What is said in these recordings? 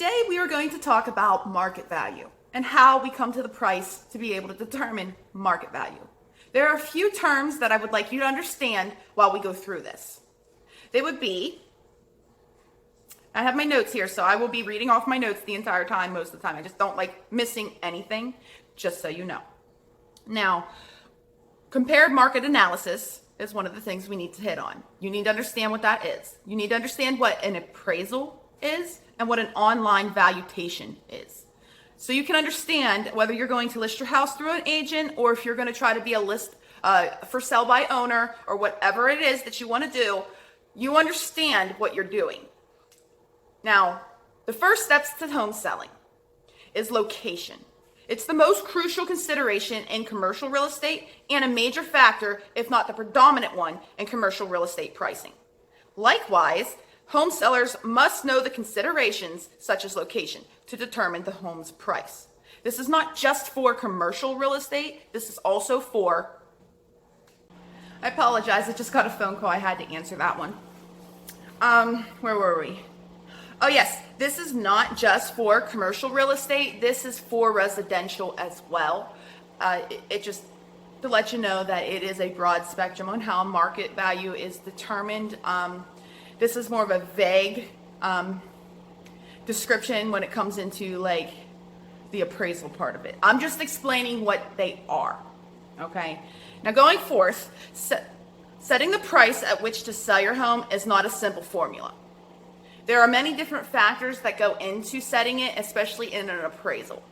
Today we are going to talk about market value and how we come to the price to be able to determine market value. There are a few terms that I would like you to understand while we go through this. They would be, I have my notes here, so I will be reading off my notes the entire time, most of the time. I just don't like missing anything, just so you know. Now, compared market analysis is one of the things we need to hit on. You need to understand what that is. You need to understand what an appraisal is and what an online valuation is. So you can understand whether you're going to list your house through an agent or if you're going to try to be a list for sell by owner or whatever it is that you want to do, you understand what you're doing. Now, the first steps to home selling is location. It's the most crucial consideration in commercial real estate and a major factor, if not the predominant one, in commercial real estate pricing. Likewise, home sellers must know the considerations such as location to determine the home's price. This is not just for commercial real estate, this is also for, I apologize, I just got a phone call, I had to answer that one. Where were we? Oh yes, this is not just for commercial real estate, this is for residential as well. It just to let you know that it is a broad spectrum on how market value is determined. This is more of a vague description when it comes into like the appraisal part of it. I'm just explaining what they are, okay? Now going forth, setting the price at which to sell your home is not a simple formula. There are many different factors that go into setting it, especially in an appraisal.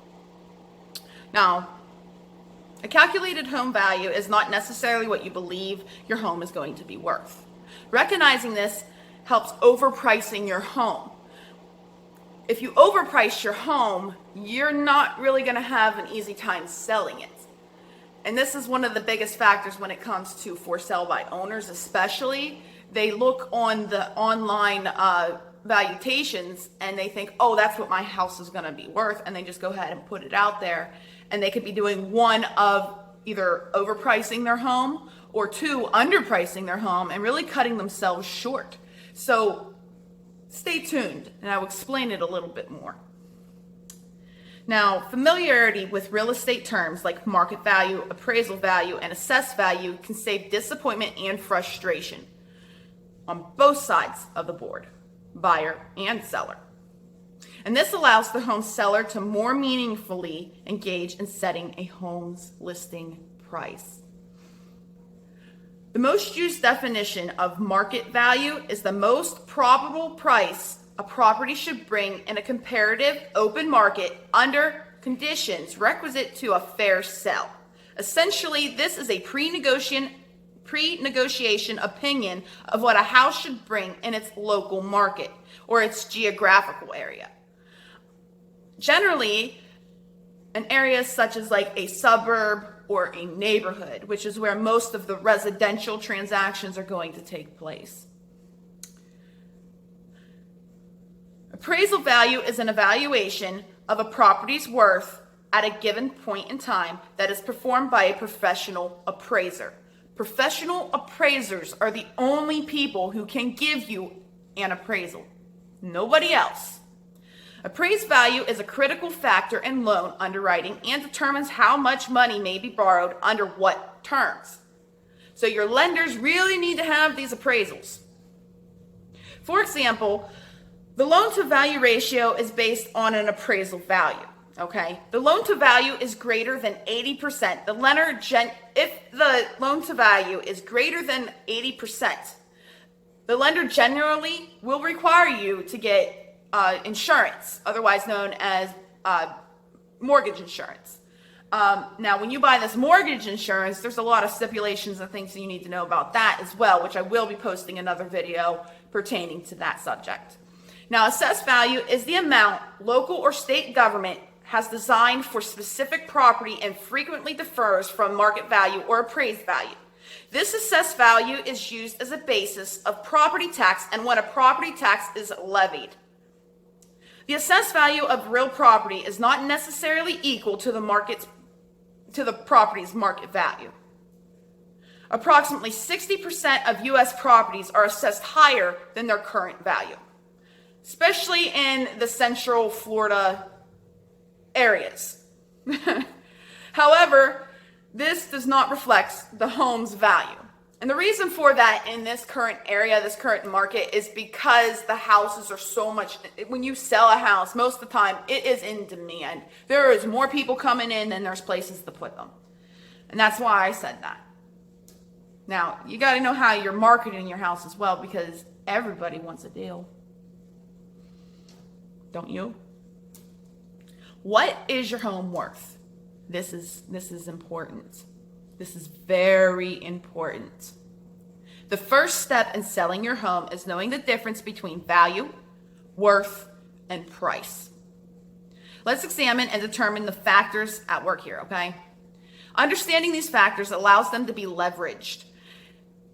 Now, a calculated home value is not necessarily what you believe your home is going to be worth. Recognizing this helps overpricing your home. If you overprice your home, you're not really going to have an easy time selling it. And this is one of the biggest factors when it comes to for sale by owners, especially. They look on the online valuations and they think, oh, that's what my house is going to be worth, and they just go ahead and put it out there, and they could be doing one of either overpricing their home or two, underpricing their home and really cutting themselves short. So stay tuned and I will explain it a little bit more. Now, familiarity with real estate terms like market value, appraisal value, and assessed value can save disappointment and frustration on both sides of the board, buyer and seller. And this allows the home seller to more meaningfully engage in setting a home's listing price. The most used definition of market value is the most probable price a property should bring in a comparative open market under conditions requisite to a fair sale. Essentially, this is a pre-negotiation opinion of what a house should bring in its local market or its geographical area. Generally, an area such as like a suburb or a neighborhood, which is where most of the residential transactions are going to take place. Appraisal value is an evaluation of a property's worth at a given point in time that is performed by a professional appraiser. Professional appraisers are the only people who can give you an appraisal. Nobody else. Appraised value is a critical factor in loan underwriting and determines how much money may be borrowed under what terms. So your lenders really need to have these appraisals. For example, the loan to value ratio is based on an appraisal value. Okay, the loan to value is greater than 80%. If the loan to value is greater than 80%, the lender generally will require you to get insurance, otherwise known as mortgage insurance. Now, when you buy this mortgage insurance, there's a lot of stipulations and things that you need to know about that as well, which I will be posting another video pertaining to that subject. Now, assessed value is the amount local or state government has designed for specific property and frequently differs from market value or appraised value. This assessed value is used as a basis of property tax and when a property tax is levied. The assessed value of real property is not necessarily equal to the property's market value. Approximately 60% of U.S. properties are assessed higher than their current value. especially in the central Florida areas. However, this does not reflect the home's value. And the reason for that in this current area, this current market, is because the houses are so much, when you sell a house, most of the time it is in demand. There is more people coming in than there's places to put them. And that's why I said that. Now, you got to know how you're marketing your house as well, because everybody wants a deal. Don't you? What is your home worth? This is important. This is very important. The first step in selling your home is knowing the difference between value, worth, and price. Let's examine and determine the factors at work here, okay? Understanding these factors allows them to be leveraged.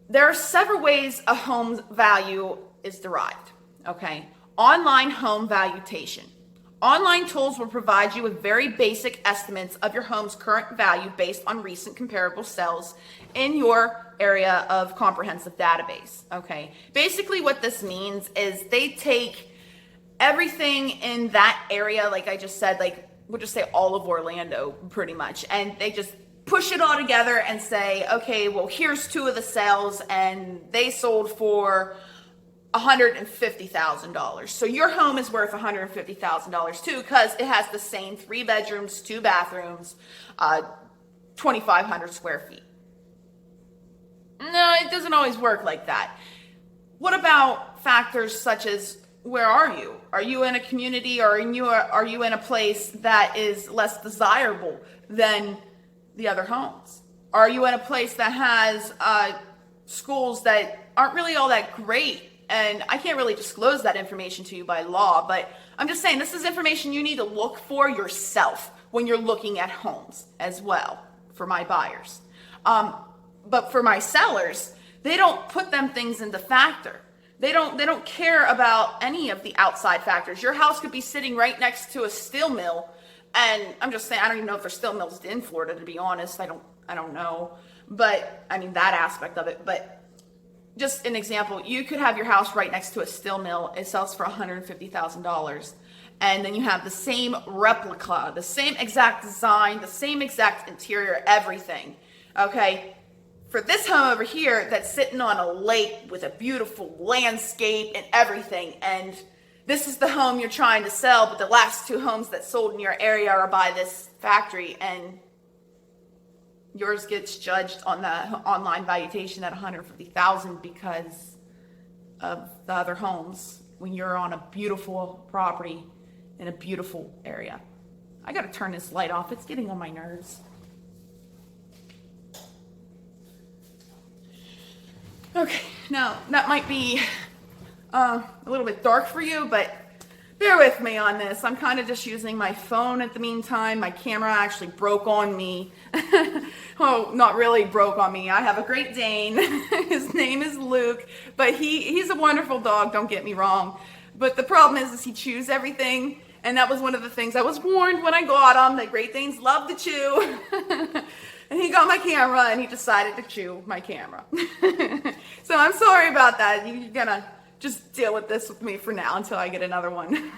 There are several ways a home's value is derived, okay? Online home valuation. Online tools will provide you with very basic estimates of your home's current value based on recent comparable sales in your area of comprehensive database, okay? Basically what this means is they take everything in that area, like I just said, like we'll just say all of Orlando pretty much, and they just push it all together and say, okay, well, here's 2 of the sales and they sold for $150,000. So your home is worth $150,000 too, because it has the same 3 bedrooms, 2 bathrooms, 2,500 square feet. No, it doesn't always work like that. What about factors such as where are you? Are you in a community, or are you in a place that is less desirable than the other homes? Are you in a place that has schools that aren't really all that great? And I can't really disclose that information to you by law, but I'm just saying this is information you need to look for yourself when you're looking at homes as well for my buyers. But for my sellers, they don't put them things into factor. They don't care about any of the outside factors. Your house could be sitting right next to a steel mill, and I'm just saying, I don't even know if there's steel mills in Florida, to be honest. I don't know, but I mean that aspect of it. But just an example, you could have your house right next to a steel mill. It sells for $150,000. And then you have the same replica, the same exact design, the same exact interior, everything. Okay? For this home over here that's sitting on a lake with a beautiful landscape and everything, and this is the home you're trying to sell, but the last 2 homes that sold in your area are by this factory, and yours gets judged on the online valuation at $150,000 because of the other homes when you're on a beautiful property in a beautiful area. I gotta turn this light off. It's getting on my nerves. Okay, now that might be a little bit dark for you, but bear with me on this. I'm kind of just using my phone at the meantime. My camera actually broke on me. Well, not really broke on me. I have a Great Dane. His name is Luke, but he's a wonderful dog, don't get me wrong. But the problem is he chews everything, and that was one of the things I was warned when I got him, that Great Danes love to chew. And he got my camera, and he decided to chew my camera. So I'm sorry about that. You're gonna just deal with this with me for now until I get another one.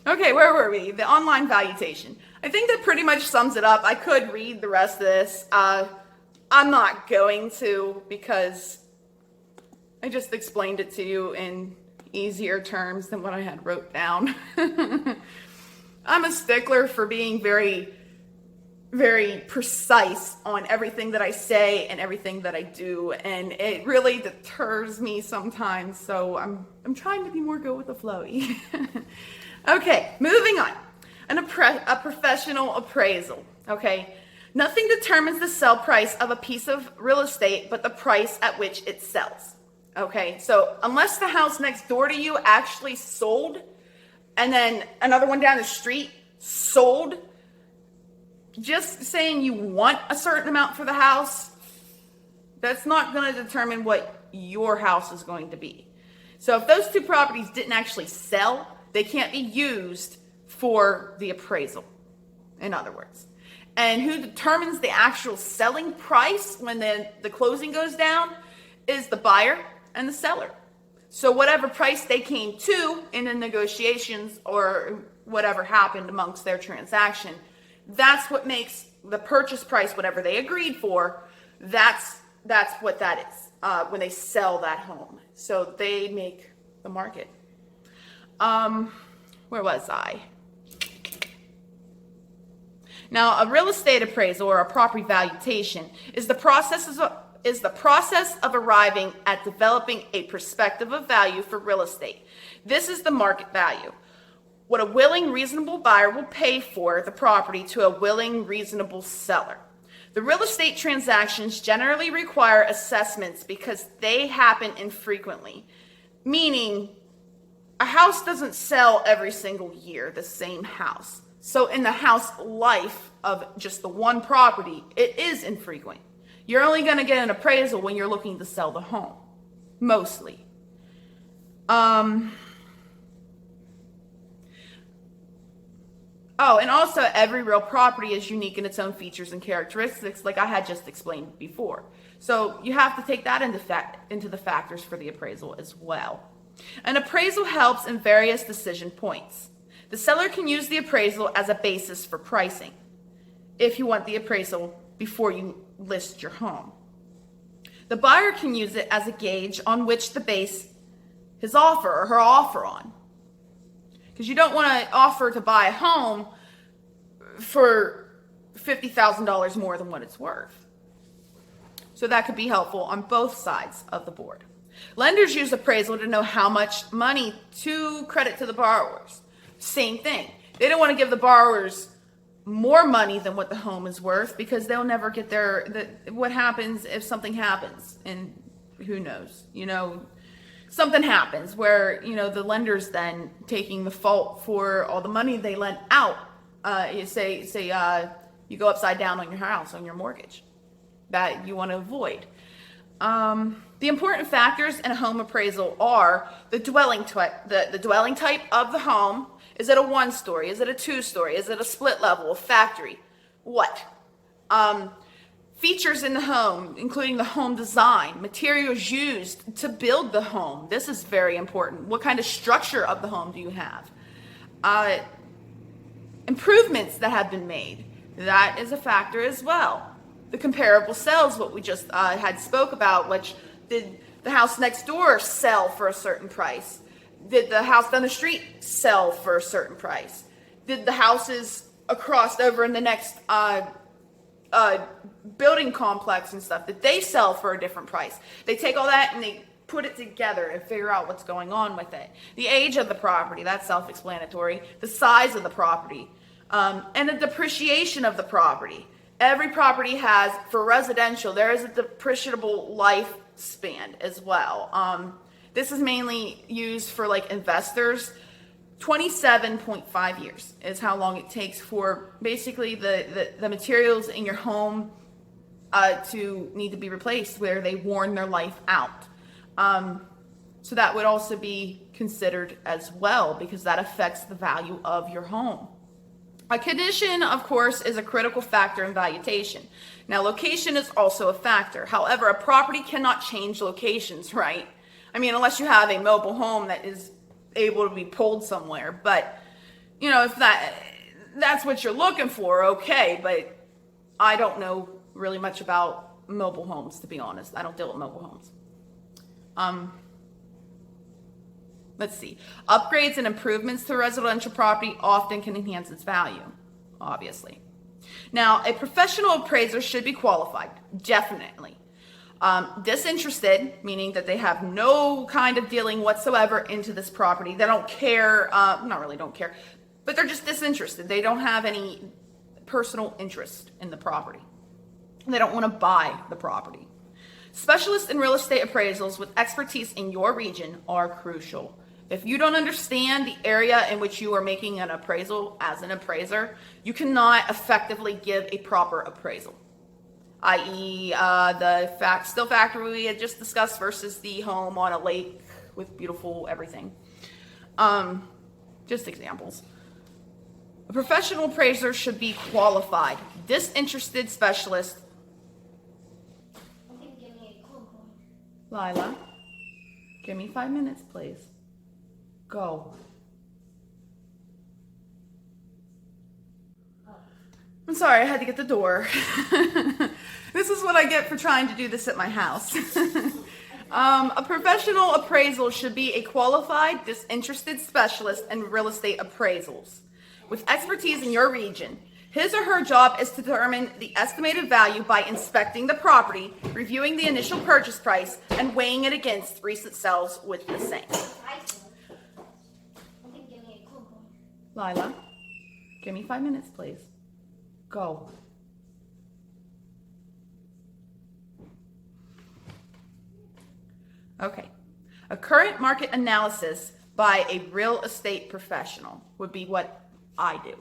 Okay, where were we? The online valuation. I think that pretty much sums it up. I could read the rest of this. I'm not going to, because I just explained it to you in easier terms than what I had wrote down. I'm a stickler for being very, very precise on everything that I say and everything that I do, and it really deters me sometimes, so I'm trying to be more go with the flowy. Okay, moving on. A professional appraisal, okay? Nothing determines the sell price of a piece of real estate but the price at which it sells, okay? So unless the house next door to you actually sold, and then another one down the street sold, just saying you want a certain amount for the house, that's not going to determine what your house is going to be. So if those 2 properties didn't actually sell, they can't be used for the appraisal, in other words. And who determines the actual selling price when the closing goes down is the buyer and the seller. So whatever price they came to in the negotiations or whatever happened amongst their transaction, that's what makes the purchase price, whatever they agreed for, that's what that is when they sell that home. So they make the market. Where was I? Now, a real estate appraisal or a property valuation is the process of arriving at developing a perspective of value for real estate. This is the market value. What a willing, reasonable buyer will pay for the property to a willing, reasonable seller. The real estate transactions generally require assessments because they happen infrequently, meaning a house doesn't sell every single year, the same house. So in the house life of just the one property, it is infrequent. You're only going to get an appraisal when you're looking to sell the home, mostly. Oh, and also every real property is unique in its own features and characteristics, like I had just explained before. So you have to take that into the factors for the appraisal as well. An appraisal helps in various decision points. The seller can use the appraisal as a basis for pricing, if you want the appraisal before you list your home. The buyer can use it as a gauge on which to base his offer or her offer on. Because you don't want to offer to buy a home for $50,000 more than what it's worth. So that could be helpful on both sides of the board. Lenders use appraisal to know how much money to credit to the borrowers. Same thing. They don't want to give the borrowers more money than what the home is worth because they'll never get what happens if something happens, and who knows, something happens where, the lender's then taking the fault for all the money they lent out. You go upside down on your house, on your mortgage, that you want to avoid. The important factors in a home appraisal are the dwelling type, the dwelling type of the home. Is it a one-story? Is it a two-story? Is it a split level, a factory? What? Features in the home, including the home design, materials used to build the home. This is very important. What kind of structure of the home do you have? Improvements that have been made. That is a factor as well. The comparable sales, what we just had spoke about, which did the house next door sell for a certain price? Did the house down the street sell for a certain price? Did the houses across over in the next building complex and stuff, did they sell for a different price? They take all that and they put it together and figure out what's going on with it. The age of the property, that's self-explanatory. The size of the property, and the depreciation of the property. Every property has, for residential, there is a depreciable lifespan as well. This is mainly used for like investors. 27.5 years is how long it takes for basically the materials in your home to need to be replaced where they worn their life out. So that would also be considered as well because that affects the value of your home. A condition, of course, is a critical factor in valuation. Now, location is also a factor. However, a property cannot change locations, right? I mean, unless you have a mobile home that is able to be pulled somewhere. But, if that's what you're looking for, okay. But I don't know really much about mobile homes, to be honest. I don't deal with mobile homes. Let's see. Upgrades and improvements to residential property often can enhance its value, obviously. Now, a professional appraiser should be qualified, definitely. Disinterested, meaning that they have no kind of dealing whatsoever into this property. They don't care, not really don't care, but they're just disinterested. They don't have any personal interest in the property. They don't want to buy the property. Specialists in real estate appraisals with expertise in your region are crucial. If you don't understand the area in which you are making an appraisal as an appraiser, you cannot effectively give a proper appraisal. I.e., the still factory we had just discussed versus the home on a lake with beautiful everything. Just examples. A professional appraiser should be qualified. Disinterested specialist. Lila. Give me 5 minutes, please. Go. I'm sorry, I had to get the door. This is what I get for trying to do this at my house. A professional appraisal should be a qualified, disinterested specialist in real estate appraisals with expertise in your region. His or her job is to determine the estimated value by inspecting the property, reviewing the initial purchase price, and weighing it against recent sales with the same. Lila, give me 5 minutes, please. Go. Okay. A current market analysis by a real estate professional would be what I do.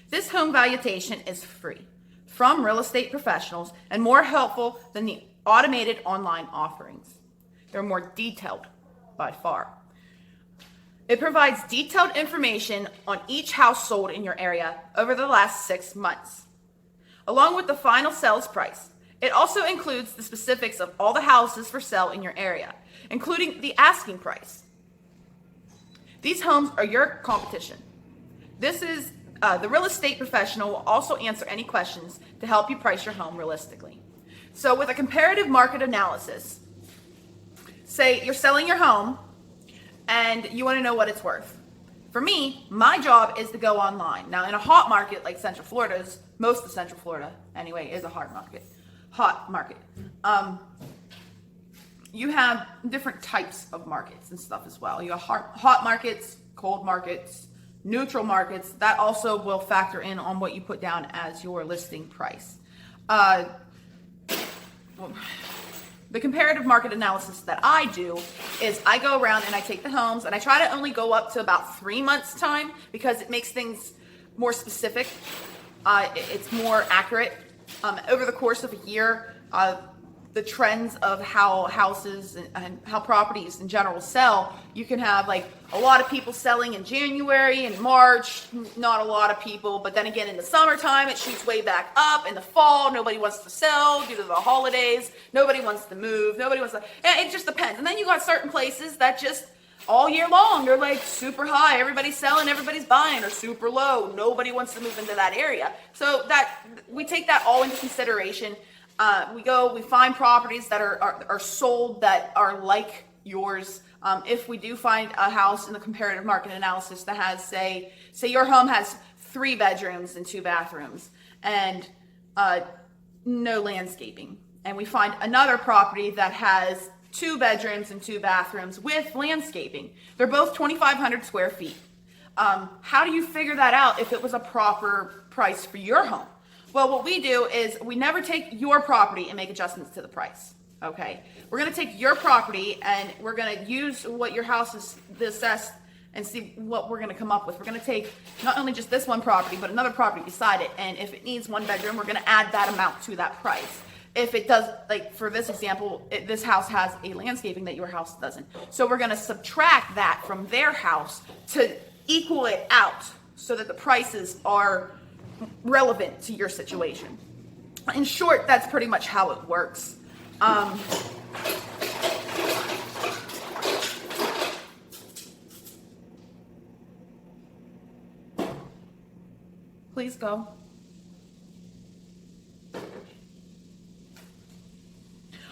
This home valuation is free from real estate professionals and more helpful than the automated online offerings. They're more detailed by far. It provides detailed information on each house sold in your area over the last 6 months, along with the final sales price. It also includes the specifics of all the houses for sale in your area, including the asking price. These homes are your competition. This is the real estate professional will also answer any questions to help you price your home realistically. So with a comparative market analysis, say you're selling your home and you want to know what it's worth. For me, my job is to go online. Now in a hot market like Central Florida's, most of Central Florida anyway is a hot market. You have different types of markets and stuff as well. You have hot markets, cold markets, neutral markets. That also will factor in on what you put down as your listing price. The comparative market analysis that I do is I go around and I take the homes and I try to only go up to about 3 months time because it makes things more specific. It's more accurate. Over the course of a year, the trends of how houses and how properties in general sell, you can have like a lot of people selling in January and March, not a lot of people, but then again in the summertime it shoots way back up. In the fall, nobody wants to sell due to the holidays, nobody wants to move, it just depends. And then you got certain places that just all year long, they're like super high, everybody's selling, everybody's buying, or super low, nobody wants to move into that area. So that we take that all into consideration. We find properties that are sold that are like yours. If we do find a house in the comparative market analysis that has, say your home has 3 bedrooms and 2 bathrooms and no landscaping, and we find another property that has 2 bedrooms and 2 bathrooms with landscaping. They're both 2,500 square feet. How do you figure that out if it was a proper price for your home? Well, what we do is we never take your property and make adjustments to the price, okay? We're going to take your property and we're going to use what your house is assessed and see what we're going to come up with. We're going to take not only just this one property, but another property beside it, and if it needs 1 bedroom, we're going to add that amount to that price. If it does, like for this example, this house has a landscaping that your house doesn't. So we're going to subtract that from their house to equal it out so that the prices are relevant to your situation. In short, that's pretty much how it works. Please go.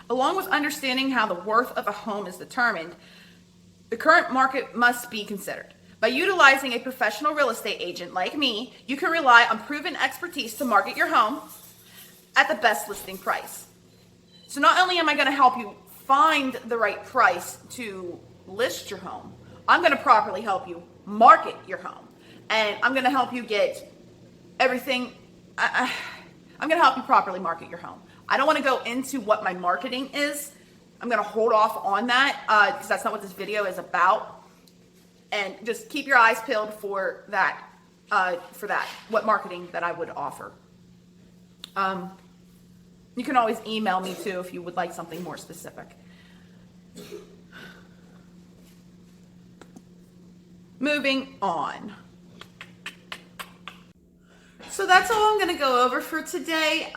Along with understanding how the worth of a home is determined, the current market must be considered. By utilizing a professional real estate agent like me, you can rely on proven expertise to market your home at the best listing price. So not only am I going to help you find the right price to list your home, I'm going to properly help you market your home. And I'm going to help you get everything. I'm going to help you properly market your home. I don't want to go into what my marketing is. I'm going to hold off on that because that's not what this video is about. And just keep your eyes peeled for that, what marketing that I would offer. You can always email me too if you would like something more specific. Moving on. So that's all I'm going to go over for today.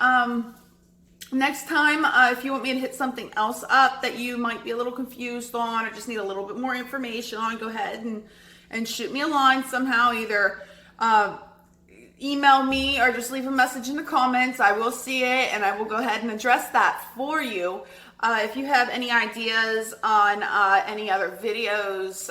Next time, if you want me to hit something else up that you might be a little confused on or just need a little bit more information on, go ahead and shoot me a line somehow. Either email me or just leave a message in the comments. I will see it and I will go ahead and address that for you. If you have any ideas on any other videos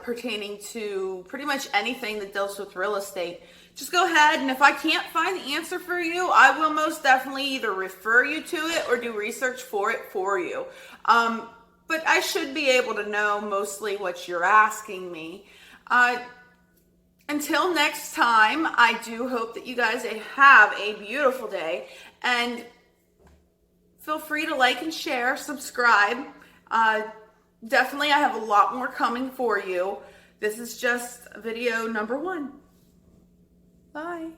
pertaining to pretty much anything that deals with real estate, just go ahead, and if I can't find the answer for you, I will most definitely either refer you to it or do research for it for you. But I should be able to know mostly what you're asking me. Until next time, I do hope that you guys have a beautiful day, and feel free to like and share, subscribe. Definitely, I have a lot more coming for you. This is just video number 1. Bye.